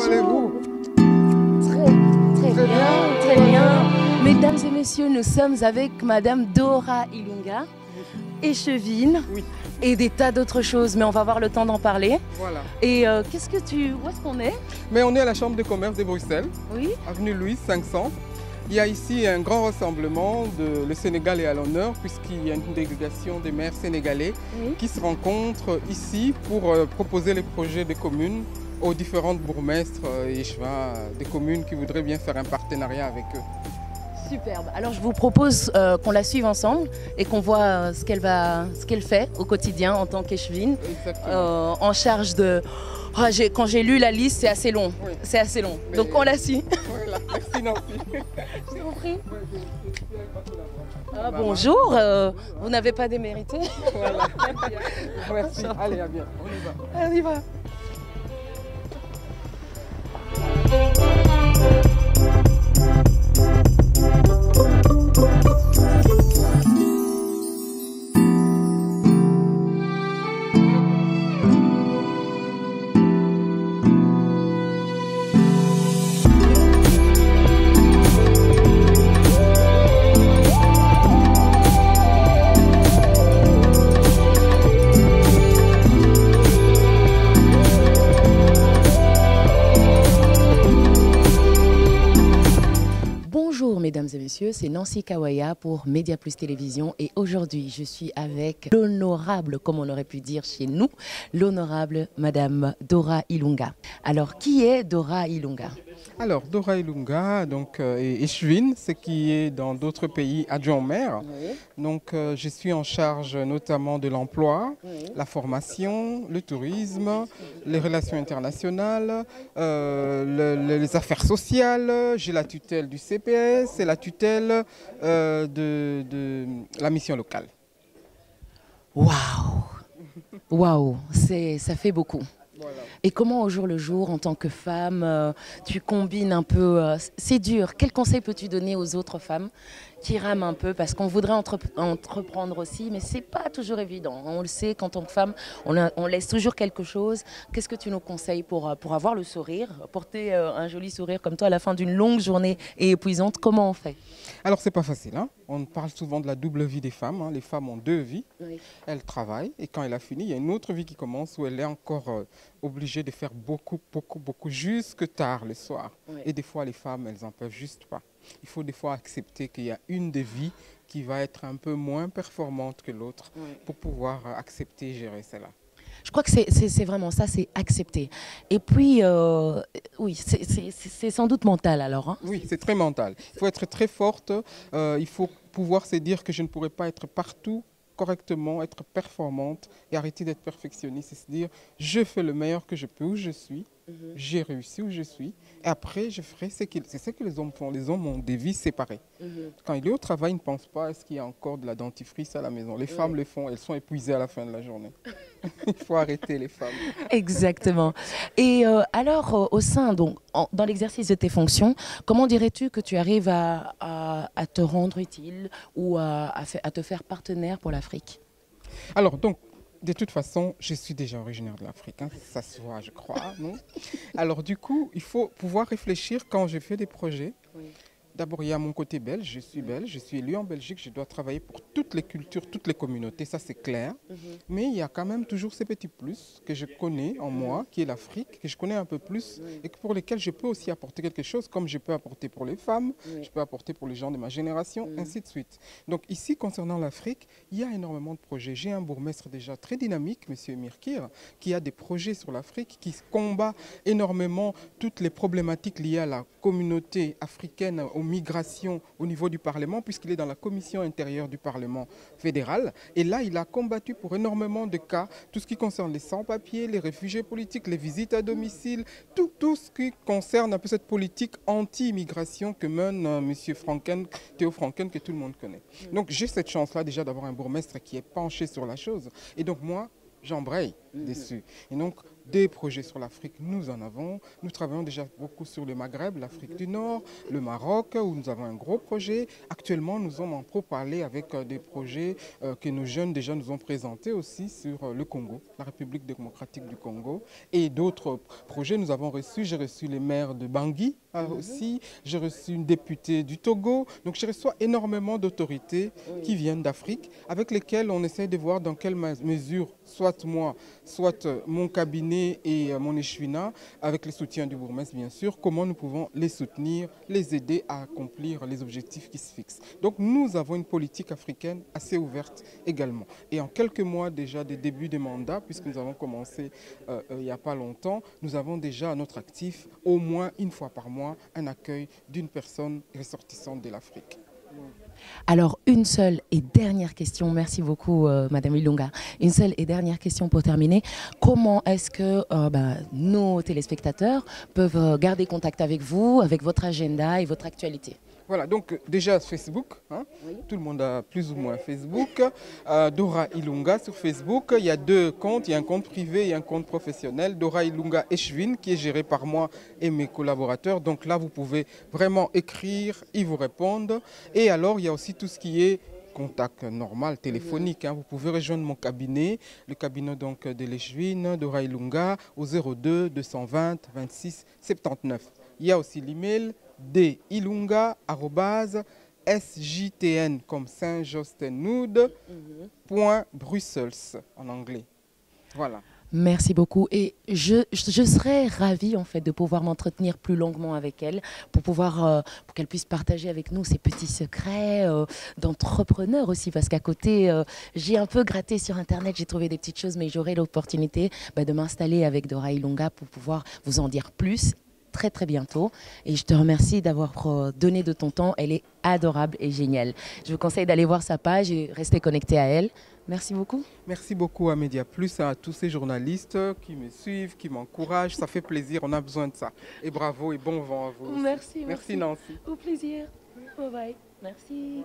allez-vous? Très bien, très bien. Mesdames et messieurs, nous sommes avec Madame Dora Ilunga, échevine et des tas d'autres choses, mais on va avoir le temps d'en parler. Voilà. Et où est-ce qu'on est? Mais on est à la Chambre de commerce de Bruxelles, Oui. avenue Louise 500. Il y a ici un grand rassemblement de Le Sénégal est à l'honneur, puisqu'il y a une délégation des maires sénégalais qui se rencontrent ici pour proposer les projets des communes aux différentes bourgmestres et échevins des communes qui voudraient bien faire un partenariat avec eux. Superbe. Alors je vous propose qu'on la suive ensemble et qu'on voit ce qu'elle fait au quotidien en tant qu'échevine, en charge de... Oh, quand j'ai lu la liste, c'est assez long. Oui. C'est assez long. Mais donc on la suit. Voilà. Merci Nancy. Je vous prie. Ah, bonjour, vous n'avez pas démérité. Voilà. Merci. Allez, à bien. On y va. On y va. Bonjour mesdames et messieurs, c'est Nancy Kawaya pour Média Plus Télévision et aujourd'hui je suis avec l'honorable, comme on aurait pu dire chez nous, l'honorable Madame Dora Ilunga. Alors qui est Dora Ilunga? Alors Dora Ilunga est échevine, ce qui est dans d'autres pays adjoint au maire. Oui. Donc je suis en charge notamment de l'emploi, la formation, le tourisme, les relations internationales, les affaires sociales. J'ai la tutelle du CPS et la tutelle de la mission locale. Waouh! Waouh! Ça fait beaucoup. Voilà. Et comment au jour le jour, en tant que femme, tu combines un peu... c'est dur. Quel conseil peux-tu donner aux autres femmes qui rament un peu? Parce qu'on voudrait entreprendre aussi, mais ce n'est pas toujours évident. On le sait, qu'en tant que femme, on laisse toujours quelque chose. Qu'est-ce que tu nous conseilles pour avoir le sourire, porter un joli sourire comme toi à la fin d'une longue journée et épuisante? Comment on fait? Alors, c'est pas facile. Hein? On parle souvent de la double vie des femmes. Hein? Les femmes ont deux vies. Oui. Elles travaillent et quand elle a fini, il y a une autre vie qui commence où elle est encore obligée de faire beaucoup jusque tard le soir. Oui. Et des fois, les femmes, elles n'en peuvent juste pas. Il faut des fois accepter qu'il y a une des vies qui va être un peu moins performante que l'autre pour pouvoir accepter et gérer cela. Je crois que c'est vraiment ça, c'est accepter. Et puis, oui, c'est sans doute mental alors. Hein? Oui, c'est très mental. Il faut être très forte, il faut pouvoir se dire que je ne pourrais pas être partout correctement, être performante et arrêter d'être perfectionniste. C'est se dire, je fais le meilleur que je peux où je suis, j'ai réussi où je suis, et après je ferai ce que les hommes font. Les hommes ont des vies séparées. Quand il est au travail, il ne pense pas est-ce qu'il y a encore de la dentifrice à la maison. Les femmes le font, elles sont épuisées à la fin de la journée. Il faut arrêter les femmes. Exactement. Et alors, au sein, donc, dans l'exercice de tes fonctions, comment dirais-tu que tu arrives à te rendre utile ou à te faire partenaire pour l'Afrique? Alors, donc, de toute façon, je suis déjà originaire de l'Afrique, hein, ça se voit, je crois. Non? Alors, du coup, il faut pouvoir réfléchir quand je fais des projets. Oui. D'abord, il y a mon côté belge, je suis belge, je suis élu en Belgique, je dois travailler pour toutes les cultures, toutes les communautés, ça c'est clair. Mais il y a quand même toujours ces petits plus que je connais en moi, qui est l'Afrique, que je connais un peu plus et pour lesquels je peux aussi apporter quelque chose, comme je peux apporter pour les femmes, je peux apporter pour les gens de ma génération, ainsi de suite. Donc ici, concernant l'Afrique, il y a énormément de projets. J'ai un bourgmestre déjà très dynamique, M. Mirkir, qui a des projets sur l'Afrique, qui combat énormément toutes les problématiques liées à la communauté africaine, aux migrations au niveau du Parlement, puisqu'il est dans la commission intérieure du Parlement fédéral. Et là, il a combattu pour énormément de cas, tout ce qui concerne les sans-papiers, les réfugiés politiques, les visites à domicile, tout ce qui concerne un peu cette politique anti-immigration que mène M. Théo Franken, que tout le monde connaît. Donc j'ai cette chance-là déjà d'avoir un bourgmestre qui est penché sur la chose. Et donc moi, j'embraye dessus. Et donc, Des projets sur l'Afrique, nous en avons. Nous travaillons déjà beaucoup sur le Maghreb, l'Afrique du Nord, le Maroc, où nous avons un gros projet. Actuellement, nous sommes en pro-parler avec des projets que nos jeunes déjà nous ont présentés aussi sur le Congo, la République démocratique du Congo. Et d'autres projets, j'ai reçu les maires de Bangui aussi, j'ai reçu une députée du Togo. Donc je reçois énormément d'autorités qui viennent d'Afrique, avec lesquelles on essaie de voir dans quelle mesure, soit moi, soit mon cabinet et mon échevina, avec le soutien du bourgmestre bien sûr, comment nous pouvons les soutenir, les aider à accomplir les objectifs qui se fixent. Donc nous avons une politique africaine assez ouverte également. Et en quelques mois déjà des débuts de mandat, puisque nous avons commencé il n'y a pas longtemps, nous avons déjà à notre actif au moins une fois par mois un accueil d'une personne ressortissante de l'Afrique. Alors, une seule et dernière question. Merci beaucoup, Madame Ilunga. Une seule et dernière question pour terminer. Comment est-ce que nos téléspectateurs peuvent garder contact avec vous, avec votre agenda et votre actualité? Voilà, donc déjà Facebook, hein, oui. Tout le monde a plus ou moins Facebook. Dora Ilunga sur Facebook, il y a deux comptes, il y a un compte privé et un compte professionnel. Dora Ilunga Eshvin qui est géré par moi et mes collaborateurs. Donc là, vous pouvez vraiment écrire, ils vous répondent. Et alors, il y a aussi tout ce qui est contact normal, téléphonique. Hein. Vous pouvez rejoindre mon cabinet, le cabinet donc de l'Eshvin, Dora Ilunga, au 02 220 26 79. Il y a aussi l'email dilunga@sjtn comme Saint-Jostennoud.Brussels en anglais. Voilà. Merci beaucoup et je serais ravie en fait de pouvoir m'entretenir plus longuement avec elle pour pouvoir pour qu'elle puisse partager avec nous ses petits secrets d'entrepreneur aussi parce qu'à côté j'ai un peu gratté sur internet, j'ai trouvé des petites choses mais j'aurai l'opportunité de m'installer avec Dora Ilunga pour pouvoir vous en dire plus très très bientôt et je te remercie d'avoir donné de ton temps, elle est adorable et géniale. Je vous conseille d'aller voir sa page et rester connecté à elle. Merci beaucoup. Merci beaucoup à Média Plus, à tous ces journalistes qui me suivent, qui m'encouragent. Ça fait plaisir, on a besoin de ça. Et bravo et bon vent à vous. Merci, merci Nancy. Au plaisir. Bye bye. Merci.